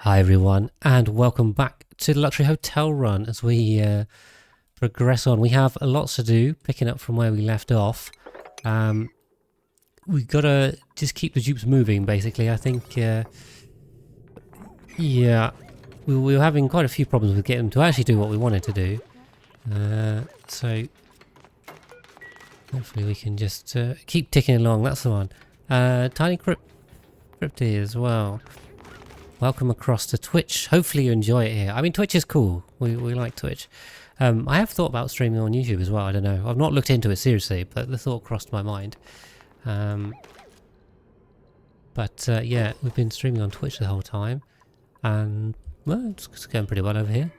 Hi everyone, and welcome back to the Luxury Hotel Run as we progress on. We have lots to do, picking up from where we left off. We've got to just keep the dupes moving, basically. I think, yeah, we were having quite a few problems with getting them to actually do what we wanted to do. So, hopefully we can just keep ticking along. That's the one. Tiny Crypty as well. Welcome across to Twitch. Hopefully you enjoy it here. I mean, Twitch is cool. We like Twitch. I have thought about streaming on YouTube as well. I don't know. I've not looked into it seriously, but the thought crossed my mind. Yeah, we've been streaming on Twitch the whole time. And, well, it's going pretty well over here.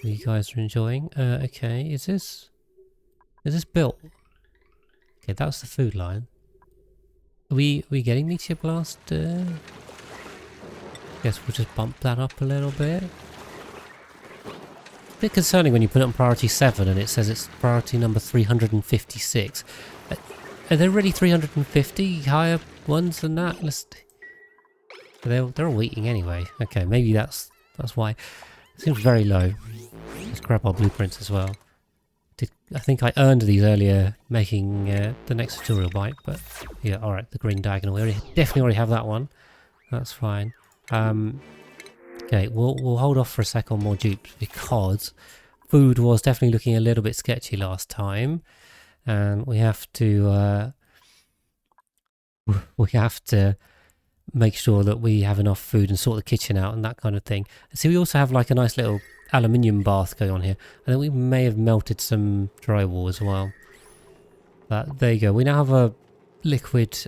You guys are enjoying. Okay, is this built? Okay, that's the food line. Are we getting Meteor Blast? Guess we'll just bump that up a little bit. A bit concerning when you put it on priority 7 and it says it's priority number 356. Are there really 350 higher ones than that? They're all eating anyway. Okay, maybe that's why. It seems very low. Let's grab our blueprints as well. I think I earned these earlier making the next tutorial bike, but yeah, alright, the green diagonal. We definitely already have that one. That's fine. Okay, we'll hold off for a sec on more dupes because food was definitely looking a little bit sketchy last time, and we have to make sure that we have enough food and sort the kitchen out and that kind of thing. See, we also have like a nice little aluminium bath going on here. I think we may have melted some drywall as well. But there you go. We now have a liquid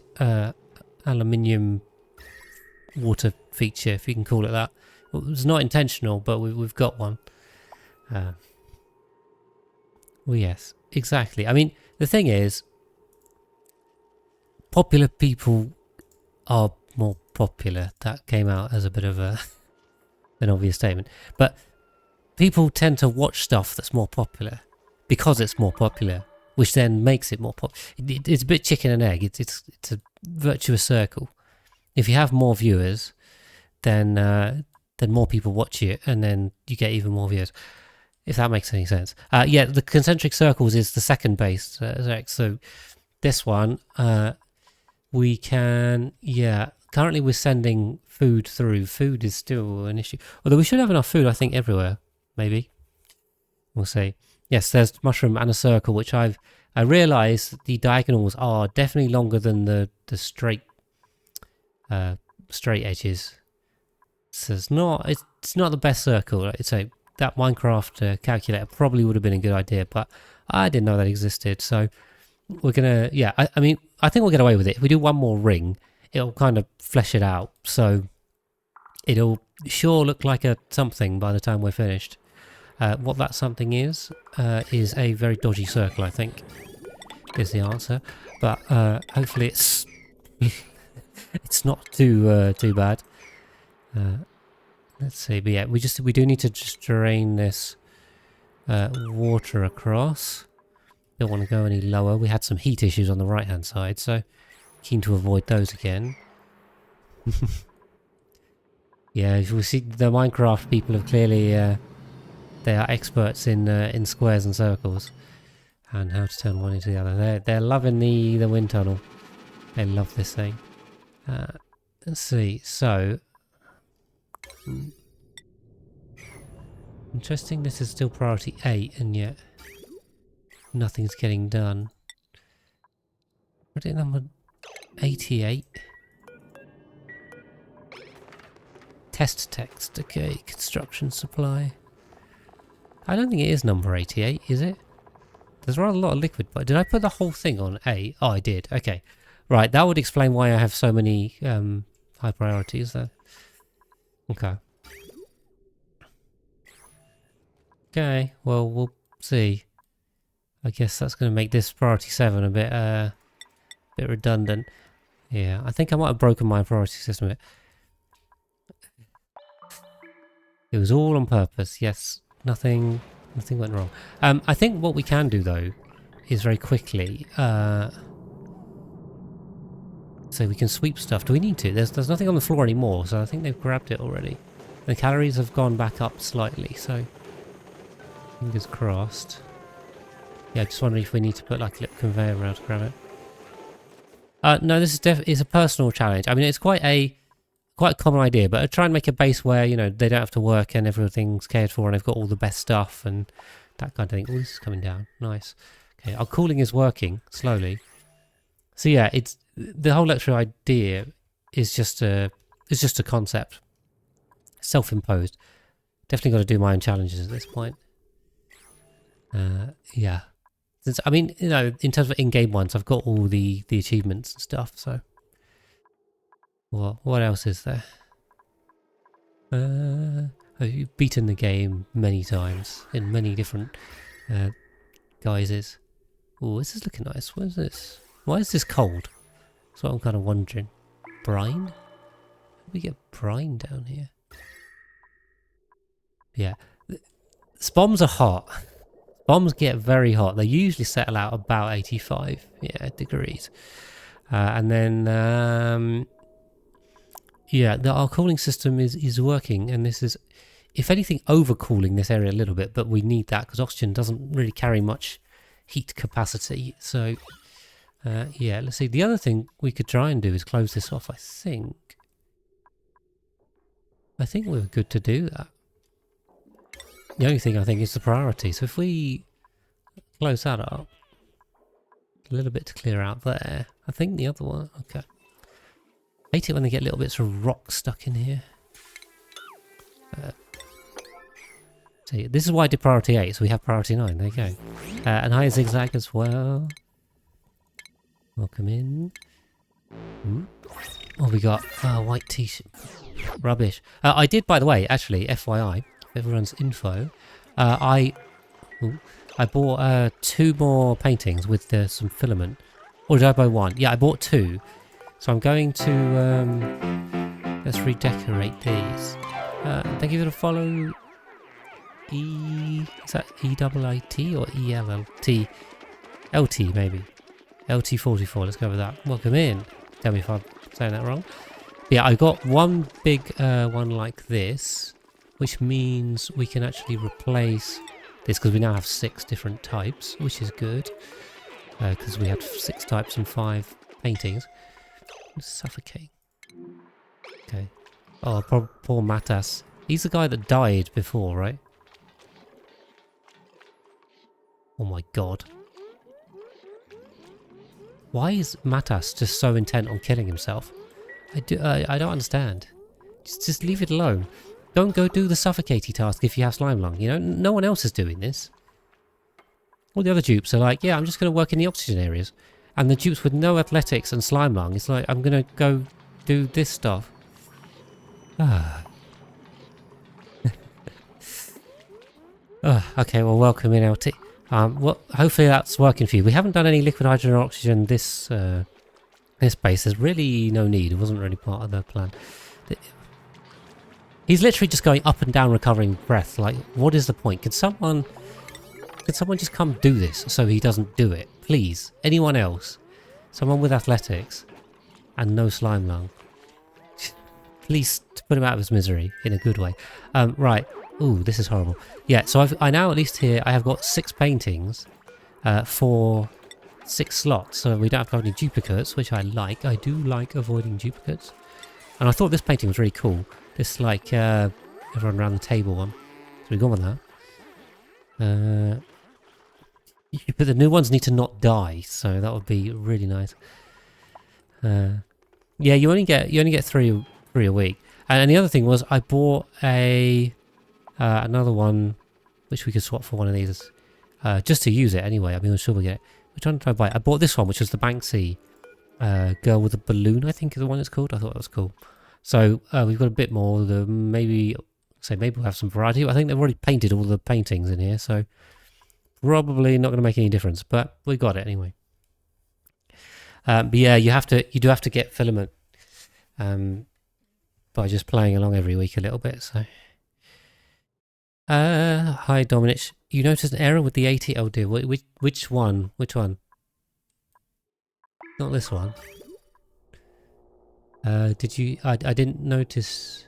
aluminium water feature, if you can call it that. Well, it's not intentional, but we've got one. Well, yes, exactly. I mean, the thing is, popular people are more popular. That came out as a bit of an obvious statement. But people tend to watch stuff that's more popular because it's more popular, which then makes it more popular. It's a bit chicken and egg. It's a virtuous circle. If you have more viewers, then more people watch you, and then you get even more viewers. If that makes any sense. Yeah, the concentric circles is the second base. So this one, we can, yeah. Currently we're sending food through. Food is still an issue. Although we should have enough food, I think, everywhere. Maybe. We'll see. Yes, there's mushroom and a circle, which I realise the diagonals are definitely longer than the straight edges. So it's not the best circle. I'd say that Minecraft calculator probably would have been a good idea, but I didn't know that existed. So we're gonna, yeah. I mean, I think we'll get away with it. If we do one more ring, it'll kind of flesh it out. So it'll sure look like a something by the time we're finished. What that something is a very dodgy circle, I think, is the answer. But hopefully it's it's not too bad. Let's see, but yeah, we do need to just drain this water across. Don't want to go any lower. We had some heat issues on the right hand side, so keen to avoid those again. Yeah, if we see the Minecraft people have clearly they are experts in squares and circles and how to turn one into the other. They're loving the wind tunnel. They love this thing. Let's see, so interesting, this is still priority 8 and yet nothing's getting done. What is number 88? Test text, okay, construction supply. I don't think it is number 88, is it? There's rather a lot of liquid, but did I put the whole thing on A? Oh, I did, okay. Right, that would explain why I have so many high priorities there. Okay. Okay, well, we'll see. I guess that's going to make this priority 7 a bit redundant. Yeah, I think I might have broken my priority system a bit. It was all on purpose, yes. Nothing went wrong. I think what we can do, though, is very quickly... so we can sweep stuff. Do we need to? There's nothing on the floor anymore, so I think they've grabbed it already. The calories have gone back up slightly, so fingers crossed. Yeah, just wondering if we need to put like a little conveyor around to grab it. No, this is it's a personal challenge. I mean, it's quite a common idea, but I try and make a base where, you know, they don't have to work and everything's cared for and they've got all the best stuff and that kind of thing. Oh, this is coming down. Nice. Okay, our cooling is working slowly. So yeah, it's the whole lecture idea is just a concept, self-imposed. Definitely got to do my own challenges at this point. Yeah. Since, I mean, you know, in terms of in-game ones, I've got all the achievements and stuff, so. Well, what else is there? You've beaten the game many times in many different guises. Oh, this is looking nice. What is this? Why is this cold? That's what I'm kind of wondering. Brine? How do we get brine down here? Yeah. Spoms are hot. Bombs get very hot. They usually settle out about 85 degrees. And then, yeah, our cooling system is working. And this is, if anything, overcooling this area a little bit. But we need that because oxygen doesn't really carry much heat capacity. So, yeah, let's see. The other thing we could try and do is close this off, I think. I think we're good to do that. The only thing I think is the priority. So if we close that up, a little bit to clear out there. I think the other one, okay. I hate it when they get little bits of rock stuck in here. See, this is why I did priority 8, so we have priority 9. There you go. And high zigzag as well. Welcome in. Ooh. Oh, we got white t-shirt. Rubbish. I did, by the way, actually, FYI. Everyone's info. I bought 2 more paintings with some filament. Or did I buy 1? Yeah, I bought 2. So I'm going to let's redecorate these. Thank you for the follow. Is that E-double-I-T or E-L-L-T? LT maybe. LT44. Let's go with that. Welcome in. Tell me if I'm saying that wrong. Yeah, I got one big one like this, which means we can actually replace this because we now have 6 different types, which is good. Because we had 6 types and 5 paintings. Suffocate. Okay. Oh, poor Matas. He's the guy that died before, right? Oh my god. Why is Matas just so intent on killing himself? I don't understand. Just leave it alone. Don't go do the suffocating task if you have slime lung. You know, no one else is doing this. All the other dupes are like, yeah, I'm just going to work in the oxygen areas. And the dupes with no athletics and slime lung, it's like, I'm going to go do this stuff. Ah. Okay, well, welcome in, LT. Well, hopefully that's working for you. We haven't done any liquid hydrogen or oxygen this base. There's really no need. It wasn't really part of the plan. He's literally just going up and down recovering breath. Like, what is the point? Could someone just come do this so he doesn't do it? Please. Anyone else? Someone with athletics and no slime lung. Please put him out of his misery in a good way. Right. Ooh, this is horrible. Yeah, so I now at least here I have got 6 paintings for 6 slots. So we don't have to have any duplicates, which I like. I do like avoiding duplicates. And I thought this painting was really cool. This like everyone around the table one. So we go on with that. But the new ones need to not die, so that would be really nice. Yeah, you only get three a week. And the other thing was I bought another one, which we could swap for one of these, just to use it anyway. I mean, I'm sure we'll get it. Which one did I buy? I bought this one, which was the Banksy girl with a balloon, I think is the one it's called. I thought that was cool. So we've got a bit more. Maybe we'll have some variety. I think they've already painted all the paintings in here, so probably not going to make any difference. But we got it anyway. But yeah, you do have to get filament by just playing along every week a little bit. So, hi Dominic. You noticed an error with the 80? Oh dear. Which one? Which one? Not this one. Did you? I didn't notice.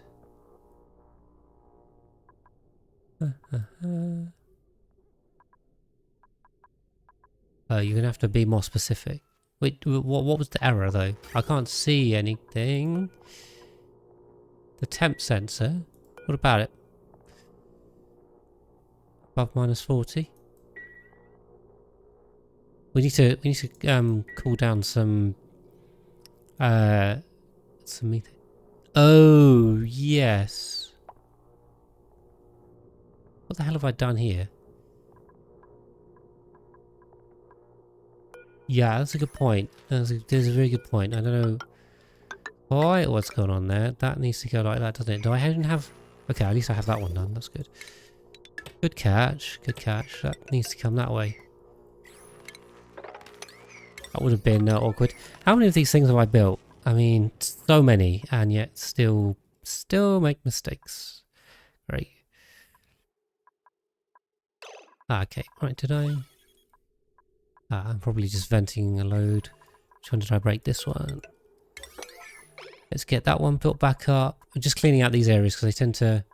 You're gonna have to be more specific. Wait, what was the error though? I can't see anything. The temp sensor. What about it? Above -40. We need to cool down some methane. Oh yes. What the hell have I done here? Yeah, that's a good point. That's a very good point. I don't know quite what's going on there. That needs to go like that, doesn't it? Do I even have... Okay, at least I have that one done. That's good. Good catch. Good catch. That needs to come that way. That would have been awkward. How many of these things have I built? I mean, so many, and yet still make mistakes. Great. Okay, right, did I... I'm probably just venting a load. Which one did I break? This one. Let's get that one built back up. I'm just cleaning out these areas because they tend to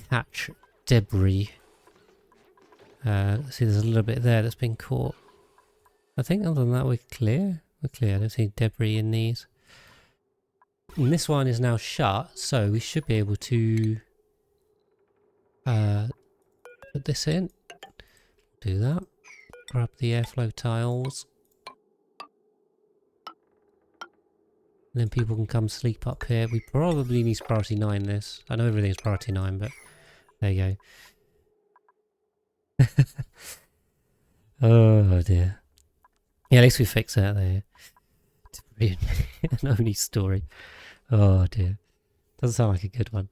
catch debris. See, there's a little bit there that's been caught. I think other than that we're clear. We're clear. I don't see debris in these. And this one is now shut, so we should be able to put this in. Do that. Grab the airflow tiles. And then people can come sleep up here. We probably need to priority 9 this. I know everything's priority 9, but there you go. Oh dear. Yeah, at least we fixed that there. An only story. Oh dear. Doesn't sound like a good one.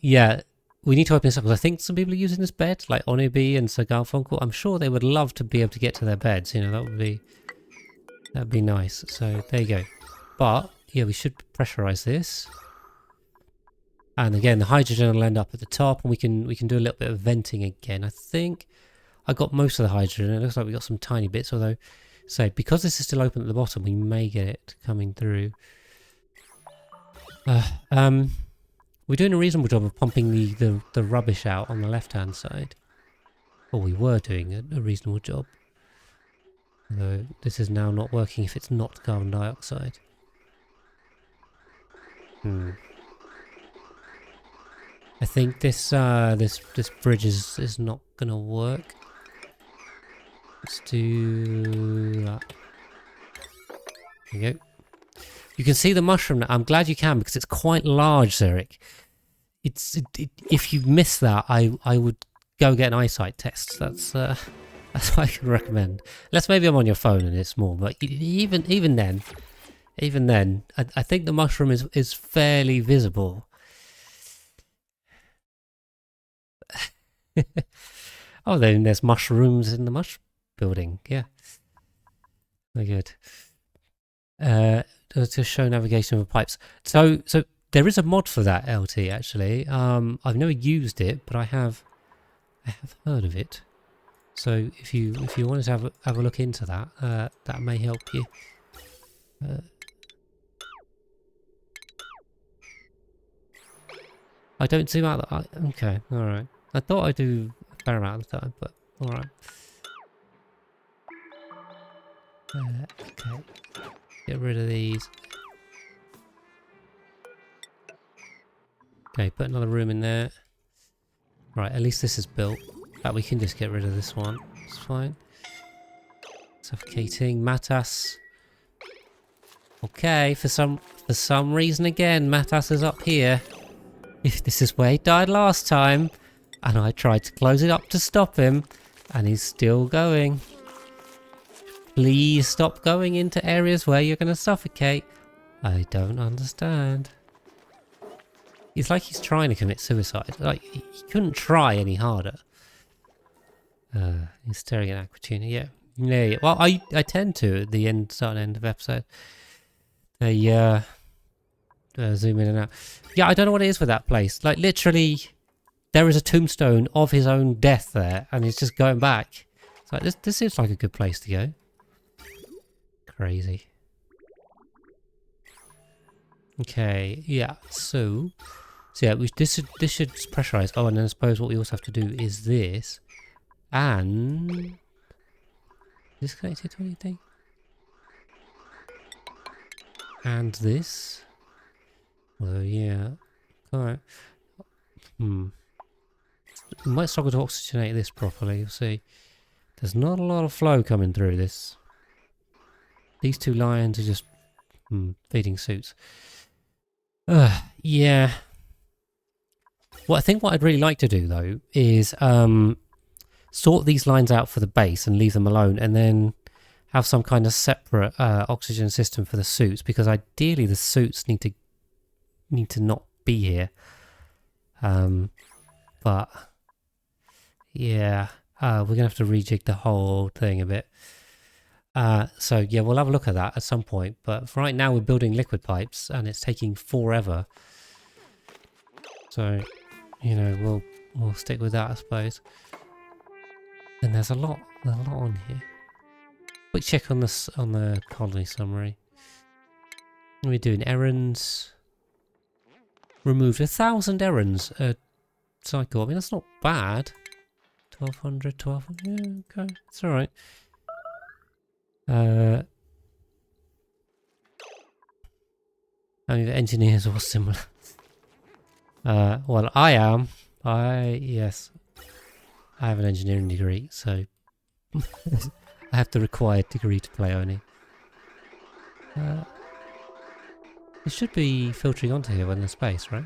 Yeah, we need to open this up because I think some people are using this bed, like Onibi and Sir Garfunkel. I'm sure they would love to be able to get to their beds. You know, that'd be nice. So there you go. But yeah, we should pressurize this. And again, the hydrogen will end up at the top, and we can do a little bit of venting again. I think I got most of the hydrogen. It looks like we got some tiny bits, although, so because this is still open at the bottom, we may get it coming through. We're doing a reasonable job of pumping the rubbish out on the left-hand side. Or we were doing a reasonable job. Although this is now not working if it's not carbon dioxide. I think this bridge is not gonna work. Let's do that. There you go. You can see the mushroom now. I'm glad you can because it's quite large, Zerek. If you miss that, I would go get an eyesight test. That's what I can recommend. Unless maybe I'm on your phone and it's small, but even then, I think the mushroom is fairly visible. Oh, then there's mushrooms in the mush building. Yeah, very good. To show navigation of pipes. So there is a mod for that, LT, actually. I've never used it, but I have heard of it. So if you wanted to have a look into that, that may help you. I don't zoom out. Okay, all right. I thought I do a fair amount of the time, but all right. Okay, get rid of these. Okay, put another room in there. Right, at least this is built. That we can just get rid of this one. It's fine. Suffocating. Matas. Okay, for some reason again, Matas is up here. If this is where he died last time, and I tried to close it up to stop him, and he's still going. Please stop going into areas where you're going to suffocate. I don't understand. It's like he's trying to commit suicide. Like, he couldn't try any harder. He's staring at Aquatuna. Yeah. Well, I tend to at the start and end of episode. They zoom in and out. Yeah, I don't know what it is with that place. Like, literally, there is a tombstone of his own death there, and he's just going back. It's like, this seems like a good place to go. Crazy. Okay, yeah, so So yeah, this should pressurize. Oh, and then I suppose what we also have to do is this. And... Is this connected to anything? And this? Well, yeah. Alright. We might struggle to oxygenate this properly, you'll see. There's not a lot of flow coming through this. These two lions are just feeding suits. Yeah. Well, I think what I'd really like to do, though, is sort these lines out for the base and leave them alone, and then have some kind of separate oxygen system for the suits, because ideally the suits need to not be here. But yeah, we're gonna have to rejig the whole thing a bit. So yeah, we'll have a look at that at some point. But for right now, we're building liquid pipes, and it's taking forever. So, you know, we'll stick with that, I suppose. And there's a lot on here. Quick check on this on the colony summary. What are we doing? Errands. Removed 1,000 errands a cycle. I mean, that's not bad. 1,200, 1,200. Yeah, okay, it's all right. I mean, the engineers are similar. Well, I am. Yes. I have an engineering degree, so I have the required degree to play Oni. It should be filtering onto here when there's space, right?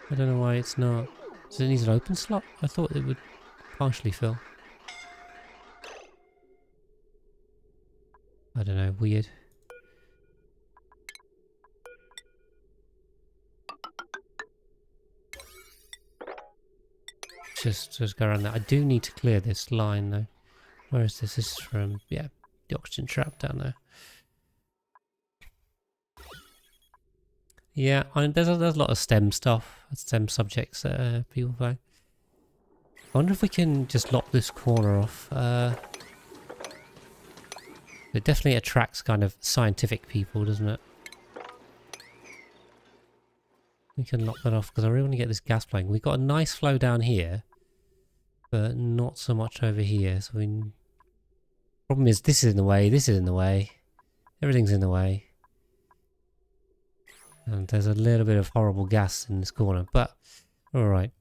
I don't know why it's not. Does it need an open slot? I thought it would partially fill. I don't know, weird. Just go around that. I do need to clear this line though. Where is this? This is from, yeah, the oxygen trap down there. Yeah, there's a lot of STEM stuff, STEM subjects that people play. I wonder if we can just lock this corner off. It definitely attracts kind of scientific people, doesn't it? We can lock that off because I really want to get this gas playing. We've got a nice flow down here, but not so much over here. So problem is this is in the way, this is in the way, everything's in the way. And there's a little bit of horrible gas in this corner, but alright.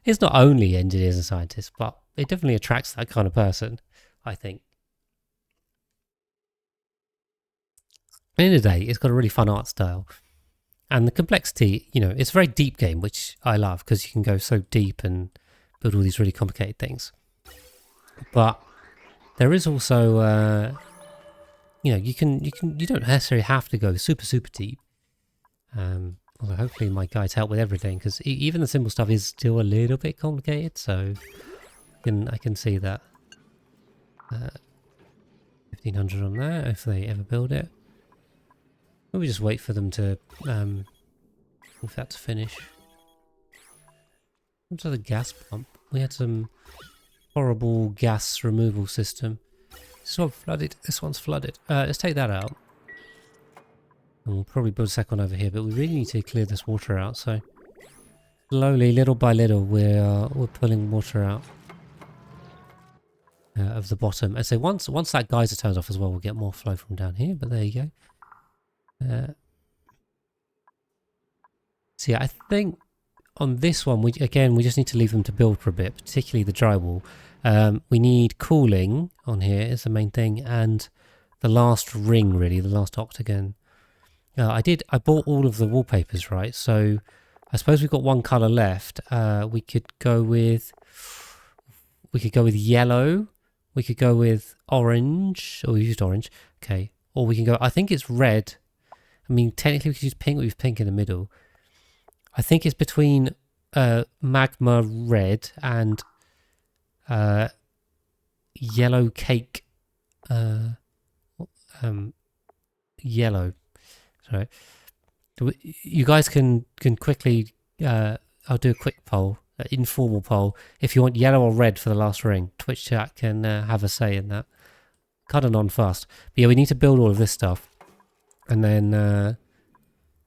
It's not only engineers and scientists, but it definitely attracts that kind of person, I think. At the end of the day, it's got a really fun art style. And the complexity, you know, it's a very deep game, which I love because you can go so deep and build all these really complicated things. But there is also, you know, you don't necessarily have to go super deep. Although hopefully my guides help with everything, because even the simple stuff is still a little bit complicated. So I can see that. 1,500 on there if they ever build it. Maybe just wait for them to for that to finish. What's the gas pump? We had some horrible gas removal system. This one flooded. This one's flooded. Let's take that out. And we'll probably build a second one over here, but we really need to clear this water out. So slowly, little by little, we're pulling water out of the bottom. And so once that geyser turns off as well, we'll get more flow from down here. But there you go. So yeah, I think on this one, we just need to leave them to build for a bit, particularly the drywall. We need cooling on here is the main thing, and the last ring, really, the last octagon. I bought all of the wallpapers, right? So I suppose we've got one color left. We could go with yellow. We could go with orange. Oh, we used orange. Okay. Or we can go, I think it's red. I mean, technically we could use pink, but we have pink in the middle. I think it's between magma red and yellow cake yellow. Sorry. You guys can quickly, I'll do a quick poll, an informal poll. If you want yellow or red for the last ring, Twitch chat can have a say in that. kind of non-fast. But yeah, we need to build all of this stuff. And then,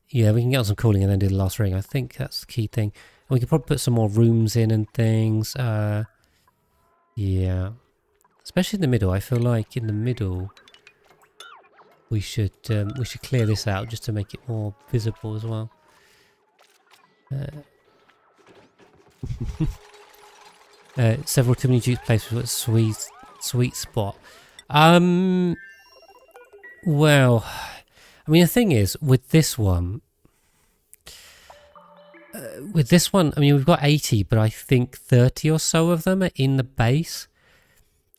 yeah, we can get on some cooling and then do the last ring. I think that's the key thing. And we could probably put some more rooms in and things. Yeah. Especially in the middle. I feel like in the middle we should clear this out just to make it more visible as well. Several too many dupes places with a sweet spot. Well, I mean the thing is with this one, I mean we've got 80, but I think 30 or so of them are in the base.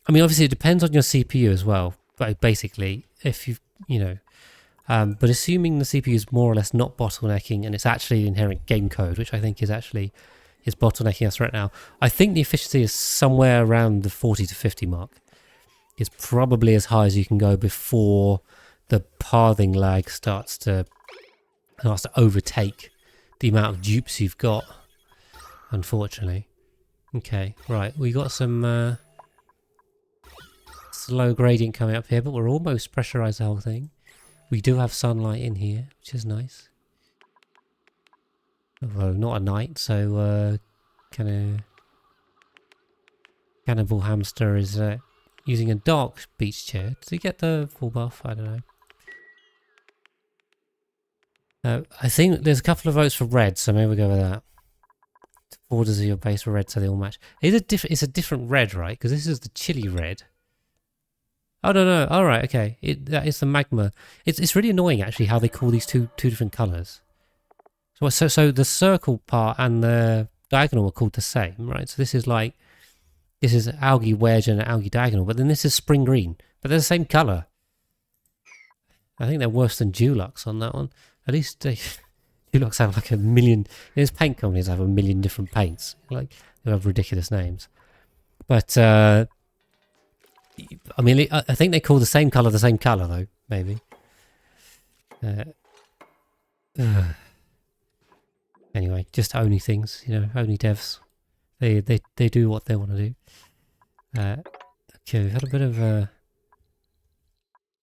I mean obviously it depends on your CPU as well. But basically, if but assuming the CPU is more or less not bottlenecking and it's actually the inherent game code, which I think is bottlenecking us right now, I think the efficiency is somewhere around the 40 to 50 mark. It's probably as high as you can go before the pathing lag starts to overtake the amount of dupes you've got, unfortunately. Okay, right, we got some slow gradient coming up here, but we're almost pressurized the whole thing. We do have sunlight in here, which is nice. Although not at night, so Cannibal Hamster is using a dark beach chair. Does he get the full buff? I don't know. I think there's a couple of votes for red, so maybe we'll go with that. Borders of your base were red, so they all match. It's a different red, right? Because this is the chili red. Oh no! All right, okay. That is the magma. It's really annoying actually how they call these two different colours. So the circle part and the diagonal are called the same, right? So this is algae wedge and algae diagonal, but then this is spring green, but they're the same colour. I think they're worse than Dulux on that one. At least Dulux have like a million. There's paint companies that have a million different paints, like they have ridiculous names. But I mean, I think they call the same colour though, maybe. Anyway, just only things, only devs. They do what they want to do. Okay, we've had a bit of a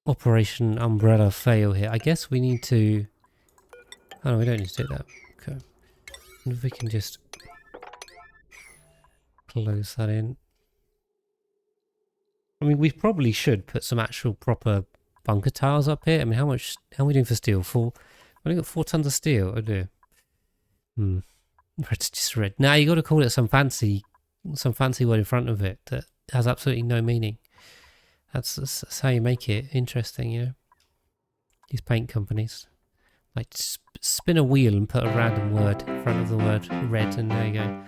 Operation Umbrella fail here. I guess we need to... Oh no, we don't need to do that. Okay. And if we can just close that in. I mean, we probably should put some actual proper bunker tiles up here. I mean, how are we doing for steel? We've only got 4 tons of steel. Oh dear. Red's just red. Now you got to call it some fancy word in front of it that has absolutely no meaning. That's how you make it interesting, These paint companies. Like, spin a wheel and put a random word in front of the word red, and there you go.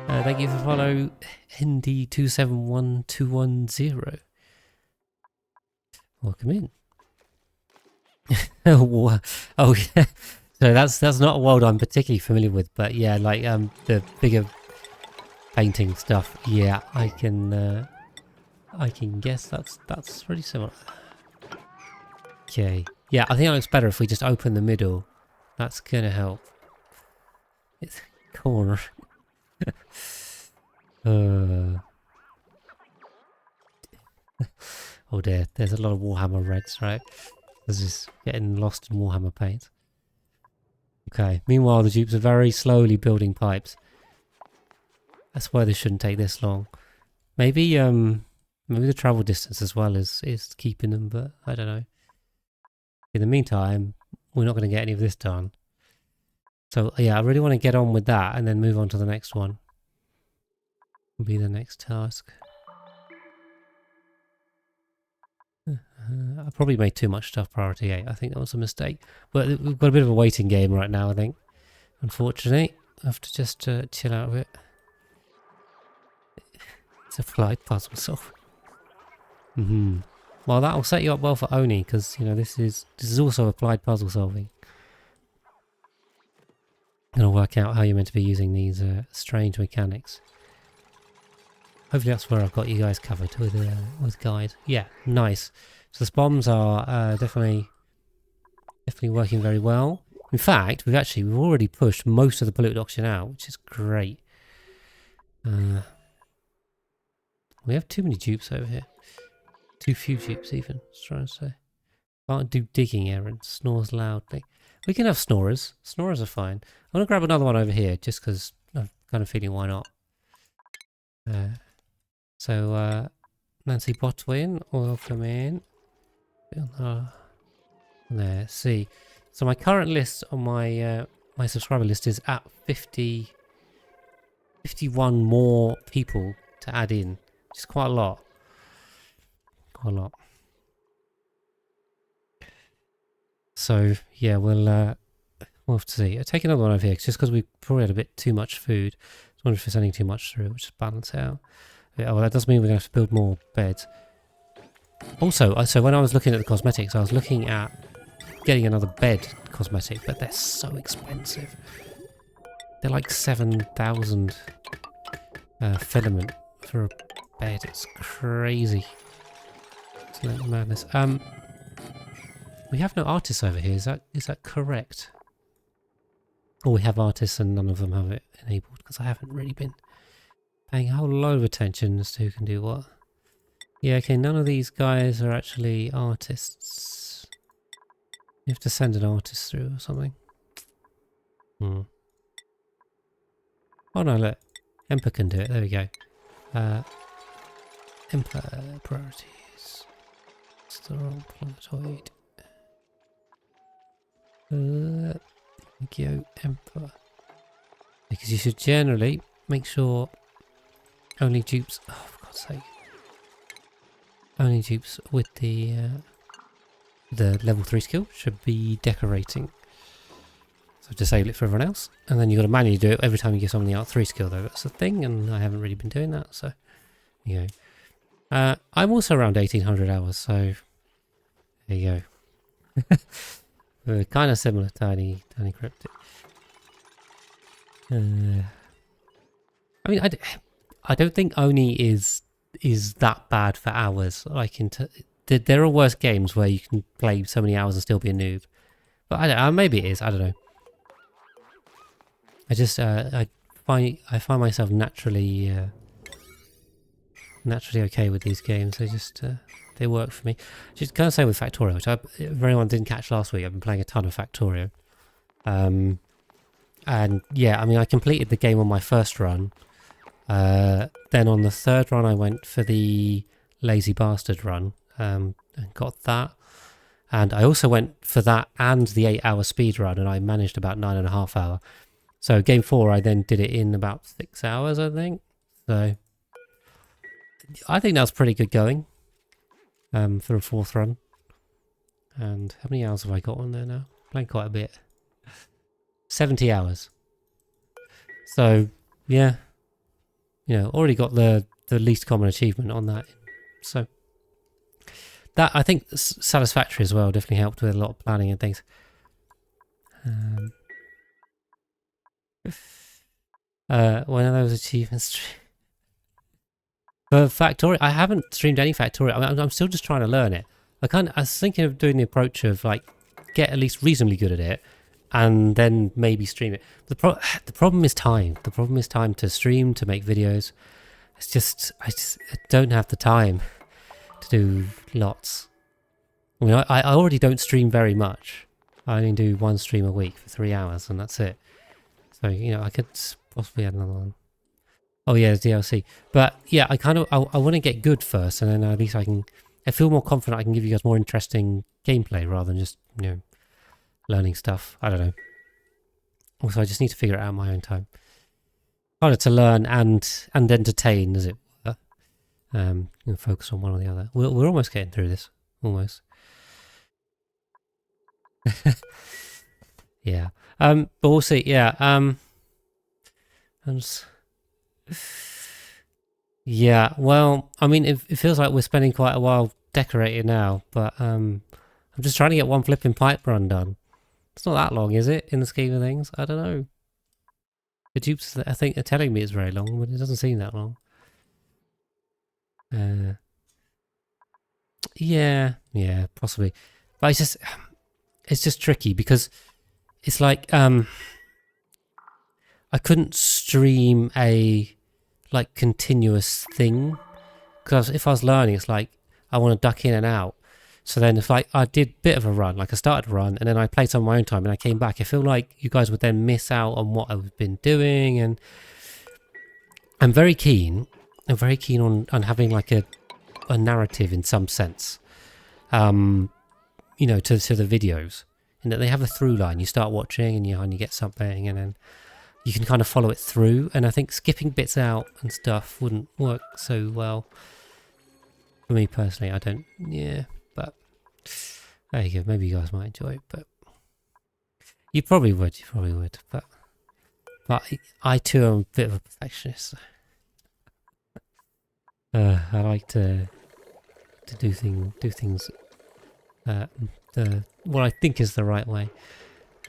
Thank you for follow ND271210. Welcome in. Oh yeah. So that's not a world I'm particularly familiar with, but yeah, like the bigger painting stuff. Yeah, I can guess that's pretty similar. Okay. Yeah, I think it looks better if we just open the middle. That's gonna help. It's corner. Oh dear, there's a lot of Warhammer reds, right? This is getting lost in Warhammer paint. Okay, meanwhile the dupes are very slowly building pipes. That's why this shouldn't take this long. Maybe the travel distance as well is keeping them, but I don't know. In the meantime, we're not going to get any of this done. So yeah, I really want to get on with that and then move on to the next one. Will be the next task. I probably made too much stuff priority 8. I think that was a mistake. But we've got a bit of a waiting game right now, I think. Unfortunately, I have to just chill out a bit. It's a applied puzzle solve. Well, that'll set you up well for Oni, because this is also applied puzzle solving. Gonna work out how you're meant to be using these strange mechanics. Hopefully that's where I've got you guys covered with guide. Yeah, nice. So the bombs are definitely working very well. In fact, we've already pushed most of the polluted oxygen out, which is great. We have too many dupes over here. Too few dupes even, I was trying to say. Can't do digging errands, snores loudly. We can have snorers. Snorers are fine. I'm going to grab another one over here just because I'm kind of feeling why not. So, Nancy Botwin, welcome in. There, see. So my current list on my my subscriber list is at 51 more people to add in, which is quite a lot. Quite a lot. So yeah, we'll have to see. I'll take another one over here just because we probably had a bit too much food. I wonder if we're sending too much through, which just balance it out. Yeah, well, that does mean we're going to have to build more beds. Also, so when I was looking at the cosmetics, I was looking at getting another bed cosmetic, but they're so expensive. They're like 7,000 filament for a bed. It's crazy. It's madness. We have no artists over here. Is that correct? Or we have artists and none of them have it enabled because I haven't really been paying a whole load of attention as to who can do what. Yeah, okay, none of these guys are actually artists. You have to send an artist through or something. Oh no, look. Emperor can do it. There we go. Emperor priorities. It's the wrong planetoid. Thank you, Emperor. Because you should generally make sure only dupes. Oh, for God's sake! Only dupes with the level 3 skill should be decorating. So disable it for everyone else, and then you've got to manually do it every time you give someone the Art 3 skill. Though that's a thing, and I haven't really been doing that. So, you know, I'm also around 1800 hours. So there you go. We're kind of similar, tiny cryptic. I mean, I don't think Oni is that bad for hours. Like there are worse games where you can play so many hours and still be a noob. But I don't know, maybe it is. I don't know. I just I find myself naturally okay with these games. They just they work for me. Just kind of say with Factorio, which if anyone didn't catch last week, I've been playing a ton of Factorio. And yeah, I mean, I completed the game on my first run. Then on the third run, I went for the Lazy Bastard run and got that. And I also went for that and the 8-hour speed run, and I managed about 9.5 hours. So game 4, I then did it in about 6 hours, I think. So I think that's pretty good going for a 4th run. And how many hours have I got on there now? Playing quite a bit. 70 hours. So yeah, you know, already got the least common achievement on that. So that, I think, Satisfactory as well definitely helped with a lot of planning and things. One of those achievements for Factorio, I haven't streamed any Factorio. I mean, I'm still just trying to learn it. I was thinking of doing the approach of like get at least reasonably good at it, and then maybe stream it. The problem is time. The problem is time to stream, to make videos. I don't have the time to do lots. I mean, I already don't stream very much. I only do one stream a week for 3 hours, and that's it. So, you know, I could possibly add another one. Oh yeah, DLC. But yeah, I want to get good first, and then at least I feel more confident I can give you guys more interesting gameplay rather than just, you know, learning stuff. I don't know. Also, I just need to figure it out in my own time. Harder to learn and entertain, as it were. You know, focus on one or the other. We're almost getting through this. Almost. Yeah. But we'll see. Yeah. Yeah. Well, I mean, it feels like we're spending quite a while decorating now, but I'm just trying to get one flipping pipe run done. It's not that long, is it, in the scheme of things? I don't know. The dupes, I think, are telling me it's very long, but it doesn't seem that long. Yeah, possibly. But it's just tricky because it's like I couldn't stream a like continuous thing because if I was learning, it's like I want to duck in and out. So then if like I did a bit of a run, like I started a run and then I played some on my own time and I came back, I feel like you guys would then miss out on what I've been doing. And I'm very keen on having like a narrative in some sense, you know, to the videos, and that they have a through line. You start watching and you get something and then you can kind of follow it through. And I think skipping bits out and stuff wouldn't work so well for me personally. I don't, yeah, but there you go. Maybe you guys might enjoy it, but you probably would, but I too am a bit of a perfectionist. I like to do things what I think is the right way.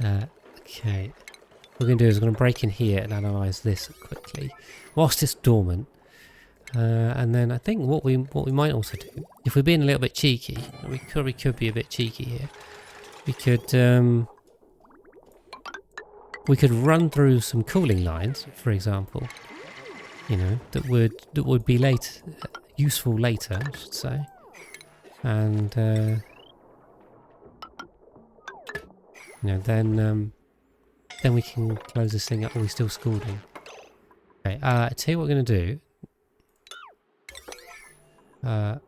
Okay, what we're going to do is we're going to break in here and analyse this quickly whilst it's dormant. And then I think what we might also do, if we're being a little bit cheeky, we could be a bit cheeky here. We could run through some cooling lines, for example. You know, that would be useful later, I should say. And you know, then we can close this thing up. Are we still scalding? Okay, I tell you what we're gonna do. We're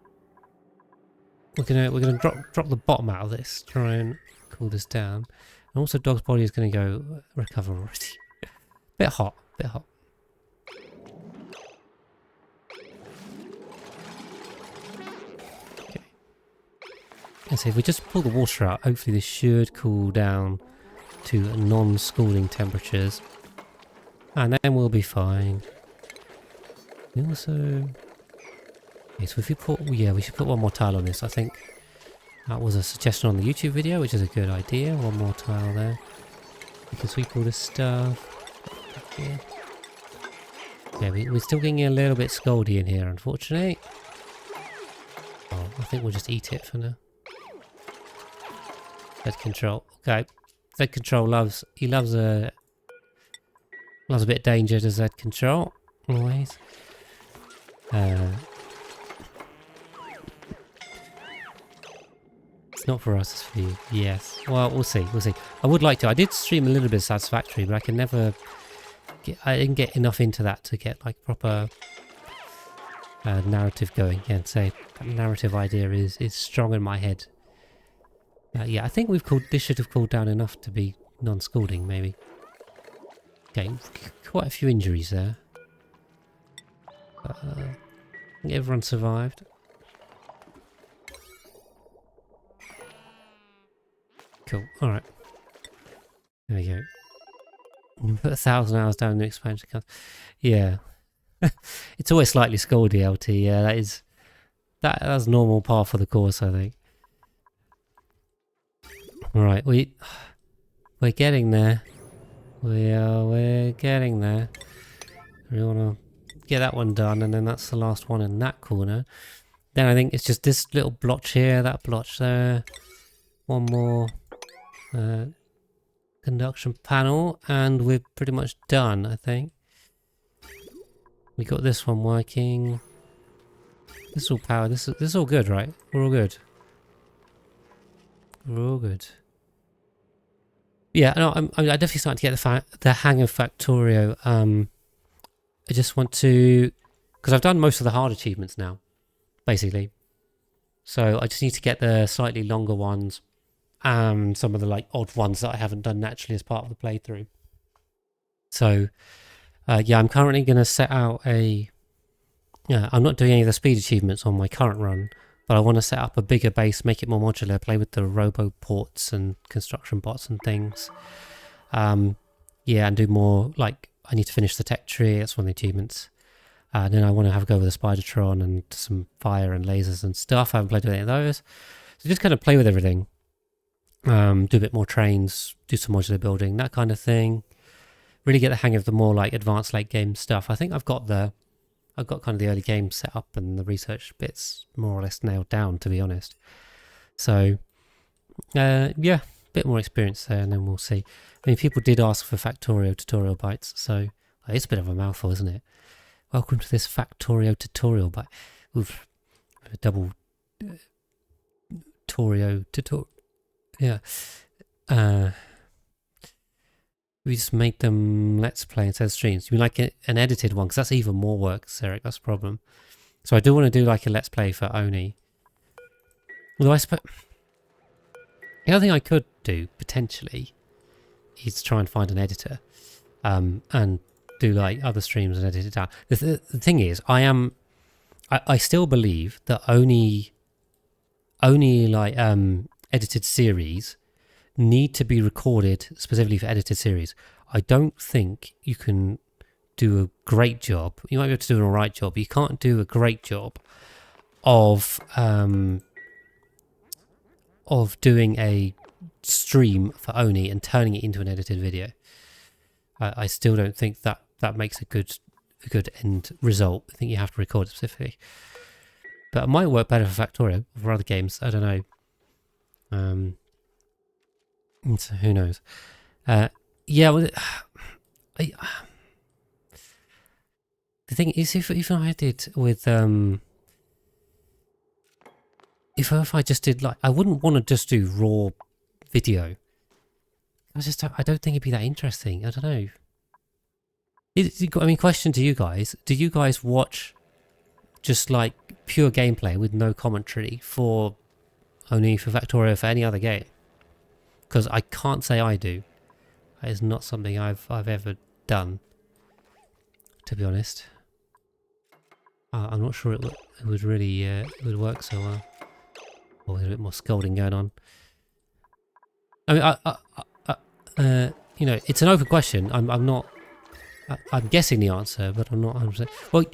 gonna drop the bottom out of this, try and cool this down. And also dog's body is gonna go recover already. Bit hot. Okay. And so if we just pull the water out, hopefully this should cool down to non-scalding temperatures. And then we'll be fine. We also... Okay, so if you put... Yeah, we should put one more tile on this. I think that was a suggestion on the YouTube video, which is a good idea. One more tile there. We can sweep all this stuff. Back here. Yeah, we're still getting a little bit scaldy in here, unfortunately. Oh, I think we'll just eat it for now. Z control. Okay. Z control loves a bit of danger to Z control, always. It's not for us, it's for you. Yes. Well, we'll see. I would like to. I did stream a little bit of Satisfactory, but I can never get. I didn't get enough into that to get like proper narrative going. Yeah, and say that narrative idea is strong in my head. Yeah, I think this should have cooled down enough to be non-scalding, maybe. Okay, quite a few injuries there. I think everyone survived. Cool, alright. There we go. Put 1,000 hours down in the expansion card. Yeah. It's always slightly scaldy, LT. Yeah, that's normal par for the course, I think. Alright, we're getting there. We're getting there. We want to get that one done, and then that's the last one in that corner. Then I think it's just this little blotch here, that blotch there. One more conduction panel, and we're pretty much done, I think. We got this one working. This is all power. This is all good, right? We're all good. We're all good. Yeah, no, I'm definitely starting to get the hang of Factorio. I just want to, because I've done most of the hard achievements now, basically. So I just need to get the slightly longer ones and some of the like odd ones that I haven't done naturally as part of the playthrough. So yeah, I'm currently going to set out I'm not doing any of the speed achievements on my current run, but I want to set up a bigger base, make it more modular, play with the robo ports and construction bots and things. Yeah, and do more, like, I need to finish the tech tree, that's one of the achievements. And then I want to have a go with the Spidertron and some fire and lasers and stuff. I haven't played with any of those. So just kind of play with everything. Do a bit more trains, do some modular building, that kind of thing. Really get the hang of the more like advanced late game stuff. I think I've got kind of the early game set up and the research bits more or less nailed down, to be honest. So yeah, a bit more experience there, and then we'll see. I mean, people did ask for Factorio tutorial bites, so it's a bit of a mouthful, isn't it? Welcome to this Factorio tutorial bite. Oof, a double Torio tutorial. Yeah. We just make them let's play instead of streams. You mean like an edited one? Because that's even more work, Eric. That's the problem. So I do want to do like a let's play for Oni. Although I suppose the other thing I could do potentially is try and find an editor, and do like other streams and edit it out. The thing is, I still believe that only like edited series need to be recorded specifically for edited series. I don't think you can do a great job. You might be able to do an alright job, but you can't do a great job of doing a stream for Oni and turning it into an edited video. I still don't think that makes a good end result. I think you have to record it specifically. But it might work better for Factorio or for other games. I don't know. So who knows? Yeah. Well, the thing is, if I did with if I just did like, I wouldn't want to just do raw video. I don't think it'd be that interesting. I don't know. I mean, question to you guys: do you guys watch just like pure gameplay with no commentary for only for Factorio for any other game? Because I can't say I do. That is not something I've ever done, to be honest. I'm not sure it would really it would work so well. Or there's a bit more scolding going on. I mean, you know, it's an open question. I'm not. I'm guessing the answer, but I'm not 100%. Well,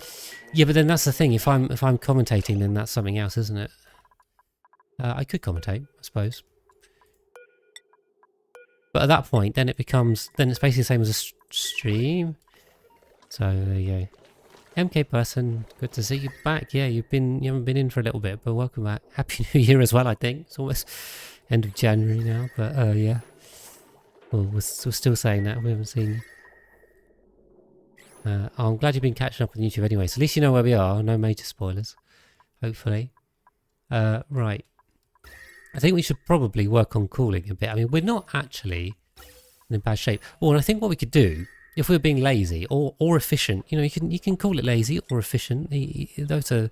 yeah, but then that's the thing. If I'm commentating, then that's something else, isn't it? I could commentate, I suppose. But at that point, then it's basically the same as a stream. So there you go. MK person, good to see you back. Yeah, you haven't been in for a little bit, but welcome back. Happy New Year as well, I think. It's almost end of January now, but yeah. Well, we're still saying that. We haven't seen you. I'm glad you've been catching up on YouTube anyway, so at least you know where we are. No major spoilers, hopefully. Right. I think we should probably work on cooling a bit. I mean, we're not actually in bad shape. Well, I think what we could do, if we were being lazy or efficient, you know, you can call it lazy or efficient. Those are,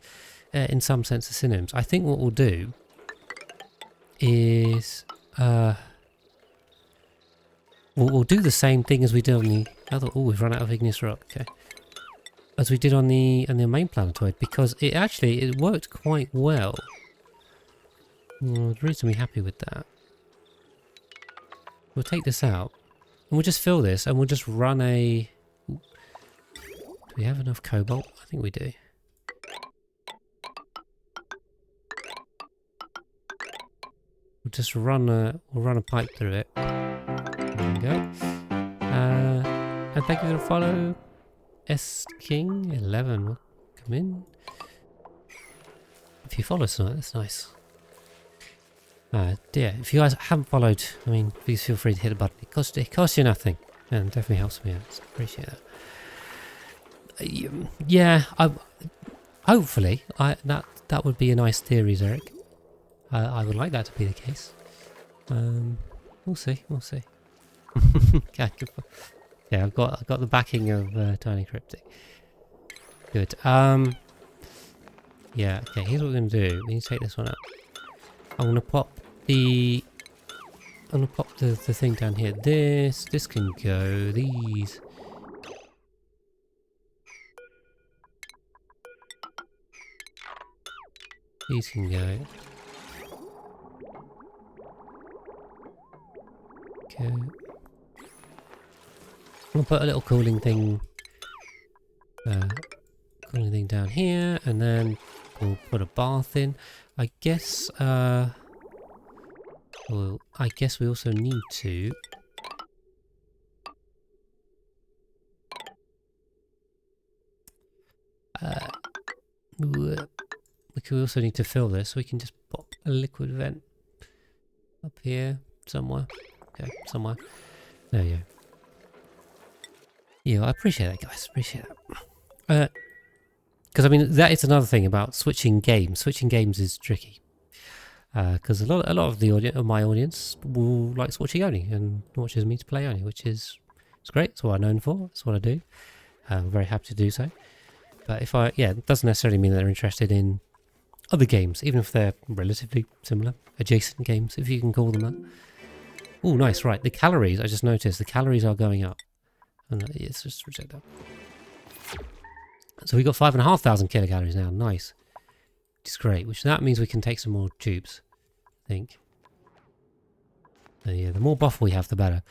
in some sense, synonyms. I think what we'll do is we'll do the same thing as we did on the other. Oh, we've run out of igneous rock. Okay, as we did on the main planetoid, because it worked quite well. I'm reasonably happy with that. We'll take this out. And we'll just fill this and we'll just run a... Do we have enough cobalt? I think we do. We'll just run a pipe through it. There we go. And thank you for the follow. S King 11. Welcome in. If you follow us tonight, that's nice. Dear, if you guys haven't followed, I mean, please feel free to hit the button. It costs you nothing, and definitely helps me out. So appreciate that. Yeah, hopefully, that would be a nice theory, Eric. I would like that to be the case. We'll see. Okay, yeah, I've got the backing of Tiny Cryptic. Good. Yeah. Okay. Here's what we're gonna do. We need to take this one out. I'm gonna pop the thing down here. This can go. These. These can go. Okay. I'll put a little cooling thing down here, and then we'll put a bath in. I guess well, I guess we also need to we also need to fill this, so we can just pop a liquid vent up here somewhere. Okay, somewhere. There you go. Yeah, I appreciate that, guys. Appreciate that. Because I mean, that is another thing about switching games. Switching games is tricky. Because a lot of the my audience will like switching only and watches me to play only, which is it's great. It's what I'm known for. It's what I do. I'm very happy to do so. But if it doesn't necessarily mean they're interested in other games, even if they're relatively similar, adjacent games, if you can call them that. Oh, nice, right. The calories, I just noticed, the calories are going up. And let's just reject that. So we got 5,500 kilocalories now, nice. Which is great, which that means we can take some more tubes, I think. Yeah, the more buffer we have, the better.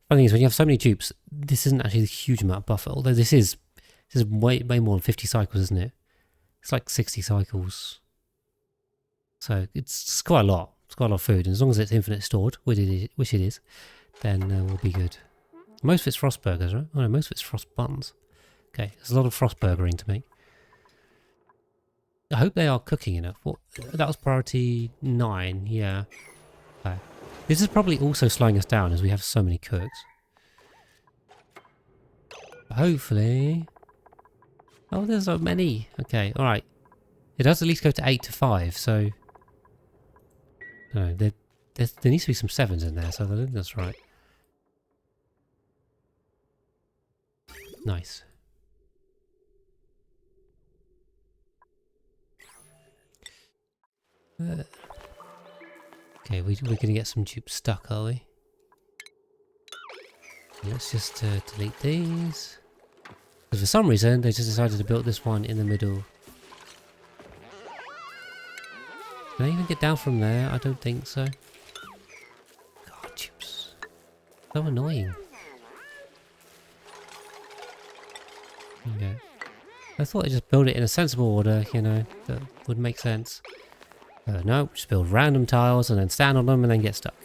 The thing is, when you have so many tubes, this isn't actually a huge amount of buffer, although this is way more than 50 cycles, isn't it? It's like 60 cycles. So it's quite a lot. It's quite a lot of food. And as long as it's infinite stored, which it is, then we'll be good. Most of it's frost burgers, right? Oh no, most of it's frost buns. Okay, there's a lot of frost burgering to make. I hope they are cooking enough. That was priority 9, yeah. Okay. This is probably also slowing us down as we have so many cooks. Hopefully... Oh, there's so many. Okay, alright. It does at least go to 8 to 5, so... No, there needs to be some 7s in there, so I think that's right. Nice. Okay, we're going to get some tubes stuck, are we? Let's just delete these. Because for some reason, they just decided to build this one in the middle. Can I even get down from there? I don't think so. God, tubes. So annoying. Okay. I thought I'd just build it in a sensible order, you know, that would make sense. No, just build random tiles and then stand on them and then get stuck.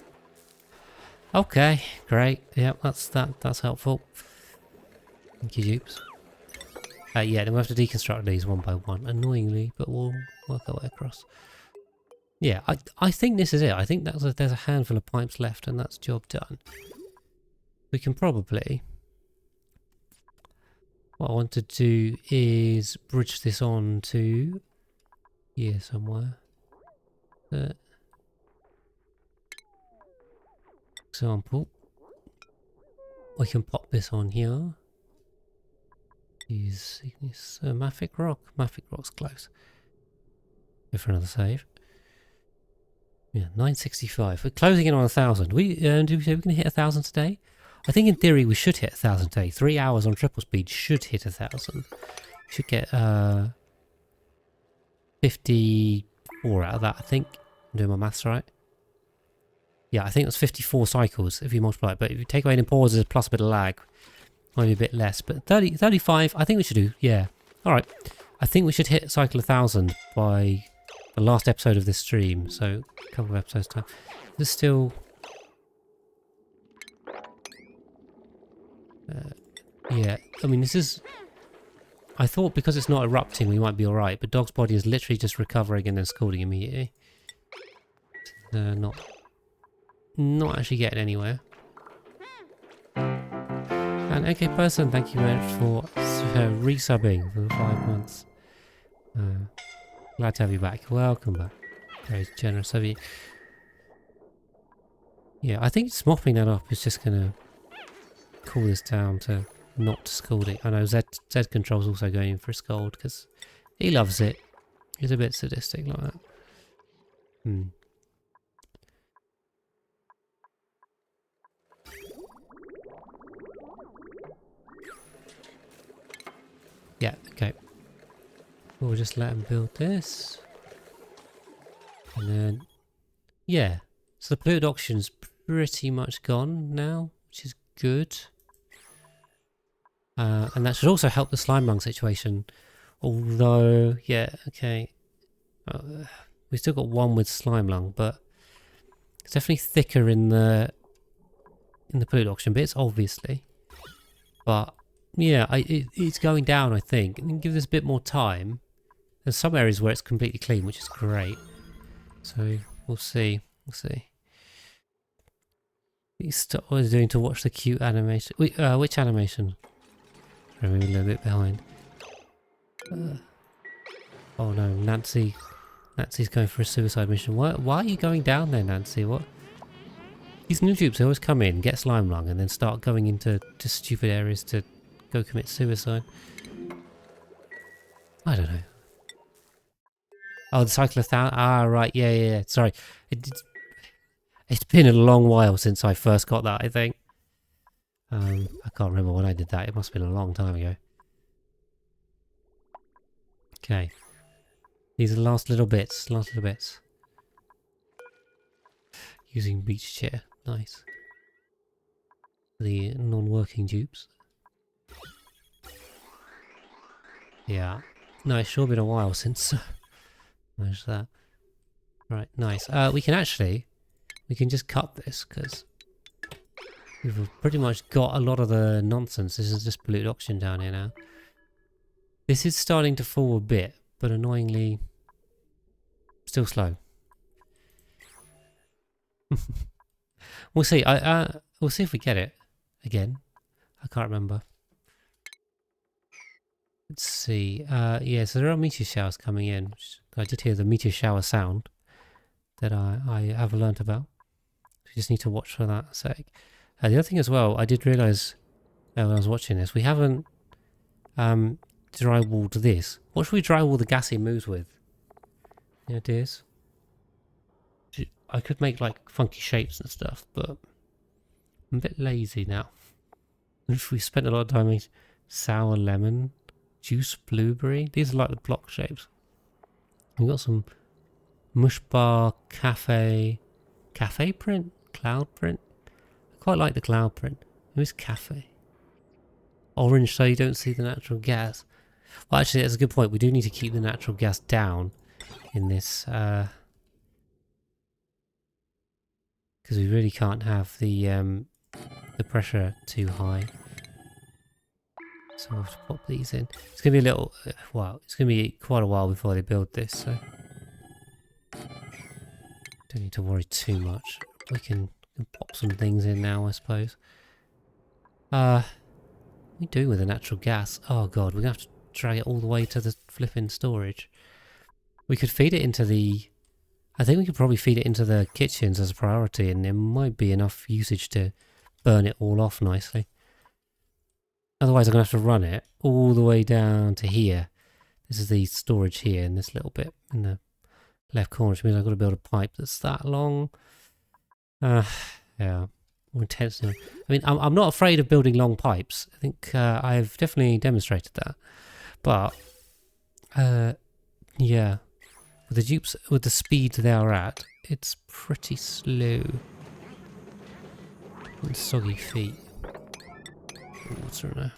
Okay, great. Yep, that's helpful. Thank you, dupes. Yeah, then we'll have to deconstruct these one by one, annoyingly, but we'll work our way across. Yeah, I think this is it. I think there's a handful of pipes left and that's job done. We can probably... What I want to do is bridge this on to here somewhere. Example. We can pop this on here. Use Mafic Rock. Mafic Rock's close. Go for another save. Yeah, 965. We're closing in on 1,000. Do we say we're going to hit 1,000 today? I think in theory we should hit 1,000 today. 3 hours on triple speed should hit 1,000. Should get 54 out of that, I think. I'm doing my maths right. Yeah, I think that's 54 cycles if you multiply it. But if you take away any pauses plus a bit of lag, might be a bit less. But 35, I think we should do. Yeah. Alright. I think we should hit cycle 1,000 by the last episode of this stream. So, a couple of episodes time. There's still... yeah, I mean, this is... I thought because it's not erupting we might be alright, but Dog's body is literally just recovering and then scalding immediately. Not actually getting anywhere. And OK Person, thank you very much for resubbing for the 5 months. Glad to have you back. Welcome back. Very generous of you. Yeah, I think mopping that up is just going to cool this down to not scalding. I know Zed Control's also going in for a scold because he loves it. He's a bit sadistic like that. Yeah, okay. We'll just let him build this. And then, yeah. So the polluted oxygen's pretty much gone now, which is good. And that should also help the slime lung situation. Although, yeah, okay. We've still got one with slime lung, but it's definitely thicker in the polluted oxygen bits, obviously. But yeah, it's going down, I think. And give this a bit more time. There's some areas where it's completely clean, which is great. So we'll see. We'll see. What I was doing to watch the cute animation. Which animation? I'm a little bit behind. Oh no, Nancy. Nancy's going for a suicide mission. Why are you going down there, Nancy? What? These new dupes always come in, get slime lung, and then start going into just stupid areas to go commit suicide. I don't know. Oh, the cyclothound. Ah, right. Yeah, yeah, yeah. Sorry. It's been a long while since I first got that, I think. I can't remember when I did that. It must have been a long time ago. Okay. These are the last little bits. Last little bits. Using beach chair. Nice. The non-working dupes. Yeah. No, it's sure been a while since managed that. Right, nice. We can just cut this because we've pretty much got a lot of the nonsense. This is just polluted oxygen down here now. This is starting to fall a bit, but annoyingly still slow. We'll see. We'll see if we get it again. I can't remember. Let's see. Yeah, so there are meteor showers coming in. I did hear the meteor shower sound that I have learnt about. We just need to watch for that a sec. The other thing as well, I did realise when I was watching this, we haven't drywalled this. What should we drywall the gassy moves with? Any ideas? I could make like funky shapes and stuff, but I'm a bit lazy now. If we spent a lot of time on sour lemon, juice blueberry, these are like the block shapes. We've got some mush bar cafe print, cloud print. I quite like the cloud print. Who's cafe? Orange so you don't see the natural gas. Well, actually, that's a good point. We do need to keep the natural gas down in this because we really can't have the pressure too high. So we'll have to pop these in. It's going to be a little, well, it's going to be quite a while before they build this, so don't need to worry too much. We can pop some things in now, I suppose. What we do with the natural gas? Oh god, we're going to have to drag it all the way to the flipping storage. We could feed it into the... I think we could probably feed it into the kitchens as a priority, and there might be enough usage to burn it all off nicely. Otherwise I'm going to have to run it all the way down to here. This is the storage here in this little bit in the left corner, which means I've got to build a pipe that's that long. Yeah, more intensely. I mean, I'm not afraid of building long pipes. I think I've definitely demonstrated that. But, yeah, with the dupes, with the speed they are at, it's pretty slow. And soggy feet. What's there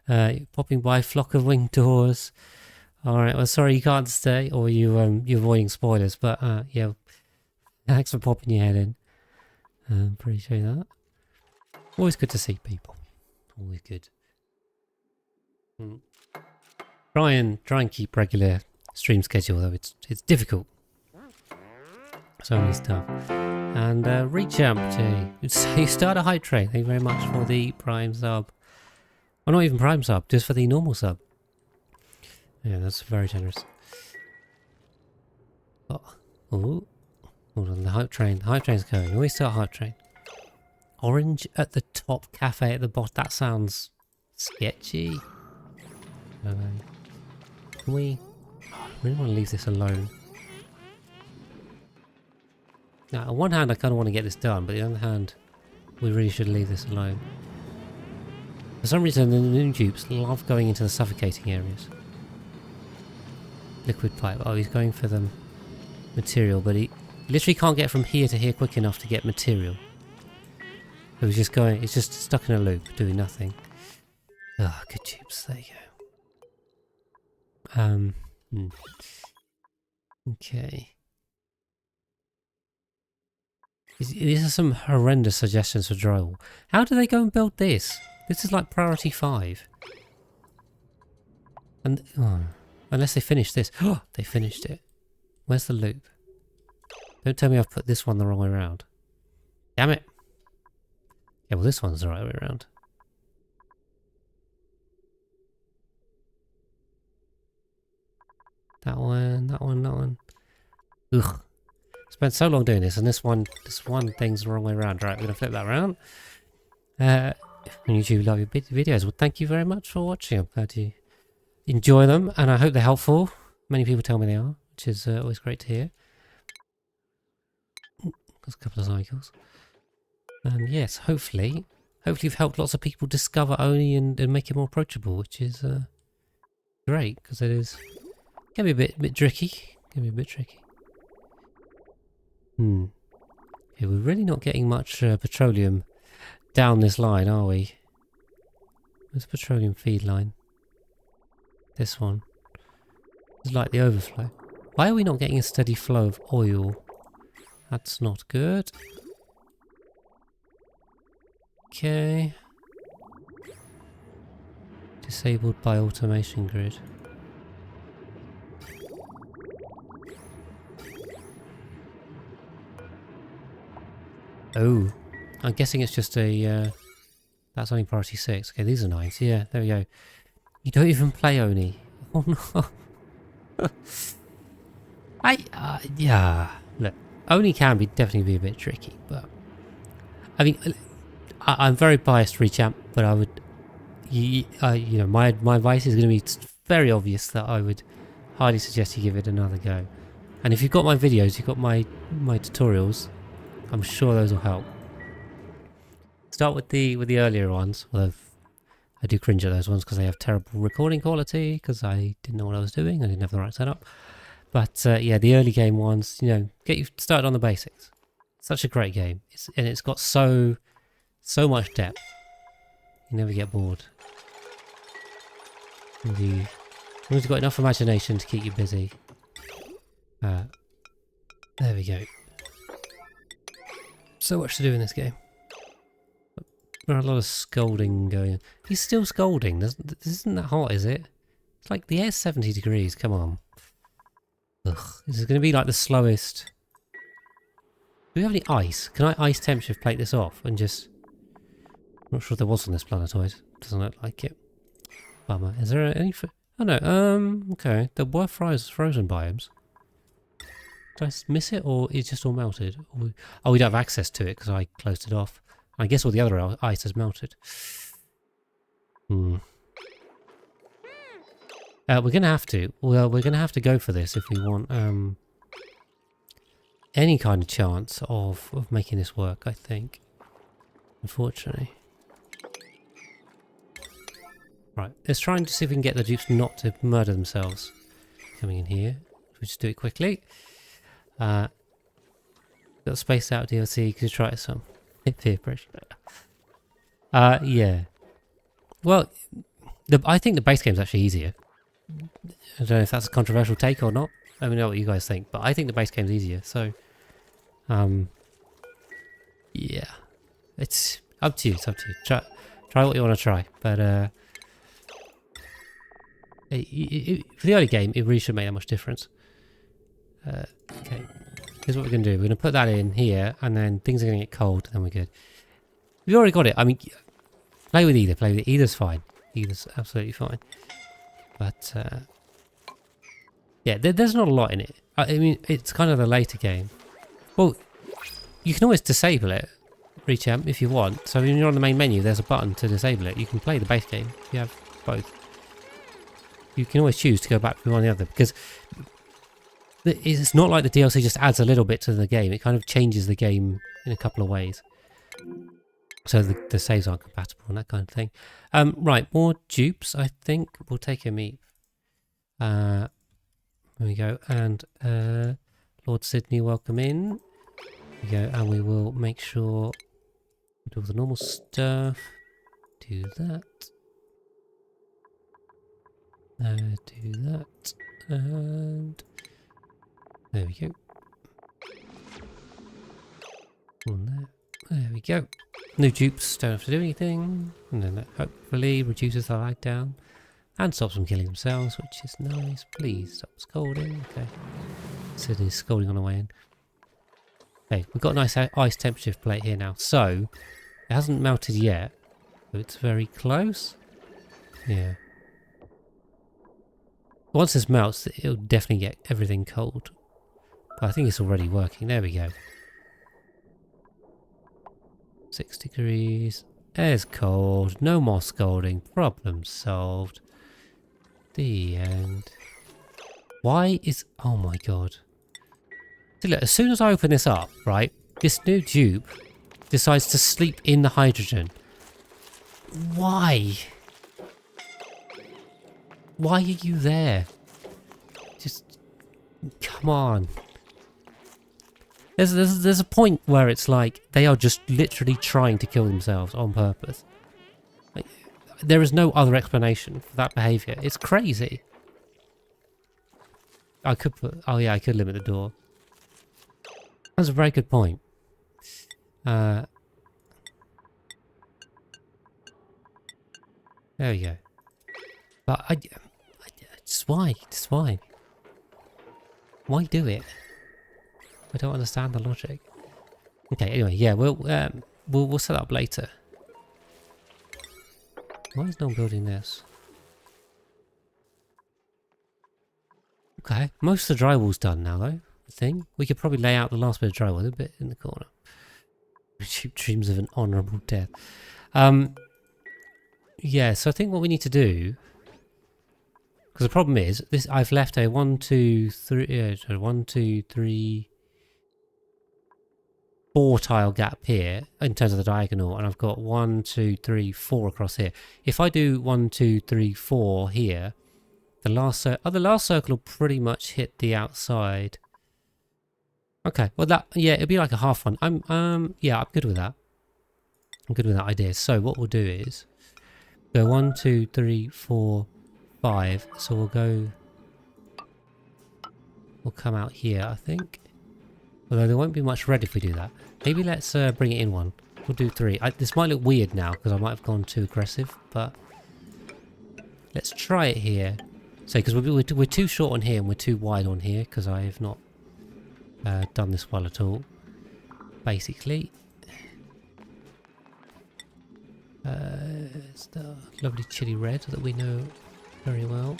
now? Popping by flock of winged doors. Alright, well sorry you can't stay, or you're avoiding spoilers, but yeah, thanks for popping your head in. Appreciate that. Always good to see people. Always good. Try and keep regular stream schedule though, it's difficult. So many stuff. And Rechamp, you start a hype train. Thank you very much for the Prime sub. Well, not even Prime sub, just for the normal sub. Yeah, that's very generous. Oh, hold on, the hype train. The hype train's going. Always start hype train. Orange at the top, cafe at the bottom. That sounds sketchy. Can we? Oh, I really want to leave this alone. Now, on one hand, I kind of want to get this done, but on the other hand, we really should leave this alone. For some reason, the new dupes love going into the suffocating areas. Liquid pipe. Oh, he's going for the material, but he literally can't get from here to here quick enough to get material. So he's just going, it's just stuck in a loop, doing nothing. Oh, good dupes. There you go. Okay. These are some horrendous suggestions for drywall. How do they go and build this? This is like priority 5. And unless they finish this. Oh, they finished it. Where's the loop? Don't tell me I've put this one the wrong way around. Damn it. Yeah, well this one's the right way around. That one, that one, that one. Ugh. Spent so long doing this, and this one thing's the wrong way around. Right, we're gonna flip that around. When YouTube love your videos, well, thank you very much for watching. I'm glad you enjoy them, and I hope they're helpful. Many people tell me they are, which is always great to hear. There's a couple of cycles. And yes, hopefully you've helped lots of people discover Oni and make it more approachable, which is great, because it can be a bit tricky. Can be a bit tricky. Okay, we're really not getting much petroleum down this line, are we? Where's the petroleum feed line? This one. It's like the overflow. Why are we not getting a steady flow of oil? That's not good. Okay. Disabled by automation grid. Oh, I'm guessing it's just a, that's only priority 6. Okay, these are 9s. Yeah, there we go. You don't even play Oni. Oh no. Yeah, look, Oni can definitely be a bit tricky, but I mean, I'm very biased rechamp, but I would, you know, my advice is going to be very obvious that I would highly suggest you give it another go. And if you've got my videos, you've got my tutorials, I'm sure those will help. Start with the earlier ones, although I do cringe at those ones because they have terrible recording quality, because I didn't know what I was doing, I didn't have the right setup. But yeah, the early game ones, you know, get you started on the basics. Such a great game, and it's got so much depth. You never get bored. And you've got enough imagination to keep you busy. There we go. So much to do in this game. There's a lot of scolding going on. He's still scolding. This isn't that hot, is it? It's like the air's 70 degrees. Come on. Ugh. This is going to be like the slowest. Do we have any ice? Can I ice temperature plate this off and just... I'm not sure if there was on this planetoid. Doesn't look like it. Bummer. Is there any... Oh no, okay. There were frozen biomes. Did I miss it, or it's just all melted? Oh, we don't have access to it because I closed it off. I guess all the other ice has melted. We're gonna have to. Well, we're gonna have to go for this if we want any kind of chance of making this work, I think. Unfortunately. Right, let's try and see if we can get the dupes not to murder themselves. Coming in here. We'll just do it quickly. Got spaced out DLC, could you try some? Peer pressure. Yeah. Well, I think the base game's actually easier. I don't know if that's a controversial take or not. Let me know what you guys think, but I think the base game's easier, so... yeah. It's up to you, it's up to you. Try what you want to try, but for the early game, it really shouldn't make that much difference. Okay. Here's what we're going to do. We're going to put that in here, and then things are going to get cold, and then we're good. We've already got it. I mean, play with either. Play with it. Either's fine. Either's absolutely fine. But, yeah, there's not a lot in it. I mean, it's kind of the later game. Well, you can always disable it, rechamp, if you want. So when you're on the main menu, there's a button to disable it. You can play the base game. You have both. You can always choose to go back to one or the other, because... it's not like the DLC just adds a little bit to the game. It kind of changes the game in a couple of ways. So the saves aren't compatible and that kind of thing. Right, more dupes, I think. We'll take a meet. There we go. And Lord Sydney, welcome in. There we go. And we will make sure we do all the normal stuff. Do that. Do that. And... there we go. On there. There we go. No dupes, don't have to do anything. And then that hopefully reduces the lag down. And stops them killing themselves, which is nice. Please stop scolding. Okay. Sydney's scolding on the way in. Okay, we've got a nice ice temperature plate here now. So, it hasn't melted yet. But it's very close. Yeah. Once this melts, it'll definitely get everything cold. But I think it's already working. There we go. 6 degrees. Air's cold. No more scalding. Problem solved. The end. Why is... Oh my god. So look, as soon as I open this up, right, this new tube decides to sleep in the hydrogen. Why? Why are you there? Just... Come on. There's a point where it's like they are just literally trying to kill themselves on purpose. Like, there is no other explanation for that behaviour. It's crazy. I could put... Oh yeah, I could limit the door. That's a very good point. There we go. But I just why? Just why? Why do it? I don't understand the logic. Okay, anyway, yeah, we'll set up later. Why is no one building this? Okay, most of the drywall's done now, though. I think we could probably lay out the last bit of drywall a bit in the corner. Cheap dreams of an honourable death. Yeah, so I think what we need to do, because the problem is this: I've left a 1, 2, 3, 1, 2, 3, 4 tile gap here in terms of the diagonal, and I've got 1, 2, 3, 4 across here. If I do 1, 2, 3, 4 here, the last circle will pretty much hit the outside. Okay, well yeah, it'll be like a half one. Yeah, I'm good with that. I'm good with that idea. So what we'll do is go 1, 2, 3, 4, 5. So we'll come out here, I think. Although there won't be much red if we do that. Maybe let's bring it in one. We'll do 3. This might look weird now because I might have gone too aggressive, but let's try it here. So because we're too short on here and we're too wide on here because I have not done this well at all. Basically, it's the lovely chili red that we know very well.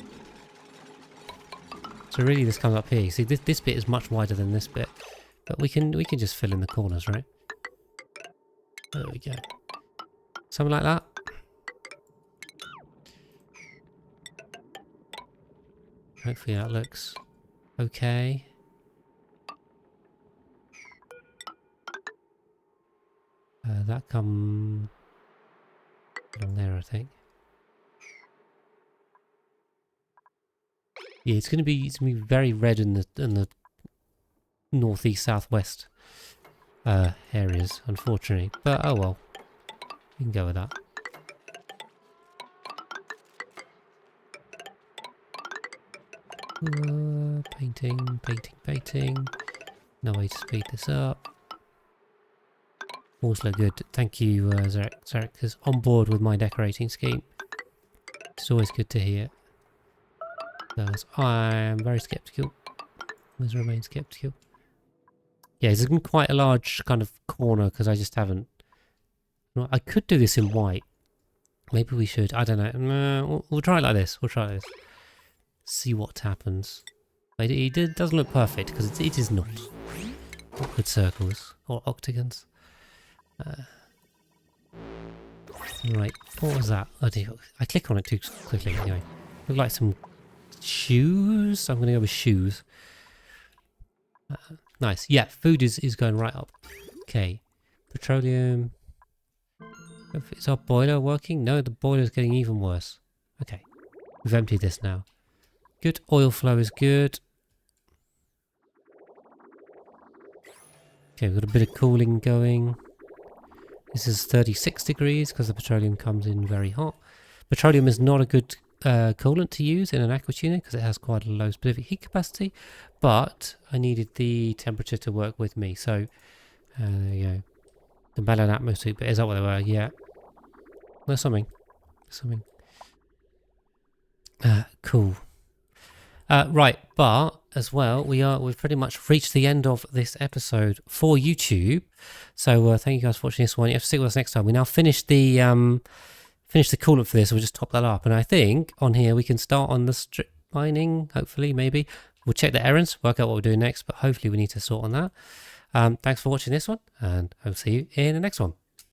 So really, this comes up here. You see, this bit is much wider than this bit, but we can just fill in the corners, right? There we go. Something like that. Hopefully that looks okay. That come along there, I think. Yeah, it's gonna be very red in the northeast southwest areas, unfortunately. But oh well, you can go with that. Painting. No way to speed this up. Also good. Thank you, Zarek. Zarek is on board with my decorating scheme. It's always good to hear. Because I am very skeptical. Always remain skeptical. Yeah, it's quite a large kind of corner because I just haven't... I could do this in white. Maybe we should. I don't know. No, we'll try it like this. We'll try it like this. See what happens. But it doesn't look perfect because it is not. Awkward circles or octagons. Right, what was that? Oh dear, I click on it too quickly. Anyway, look like some shoes. I'm going to go with shoes. Nice. Yeah, food is going right up. Okay, petroleum. Is our boiler working? No, the boiler's getting even worse. Okay, we've emptied this now. Good, oil flow is good. Okay, we've got a bit of cooling going. This is 36 degrees because the petroleum comes in very hot. Petroleum is not a good coolant to use in an aqua tuner because it has quite a low specific heat capacity, but I needed the temperature to work with me. So there you go. The melon atmosphere, but is that what they were? Yeah. There's something. Cool. Right, but as well, we've pretty much reached the end of this episode for YouTube. So thank you guys for watching this one. You have to stick with us next time. We now finished the coolant for this. So we'll just top that up, and I think on here we can start on the mining, hopefully, maybe. We'll check the errands, work out what we're doing next, but hopefully we need to sort on that. Thanks for watching this one, and I'll see you in the next one.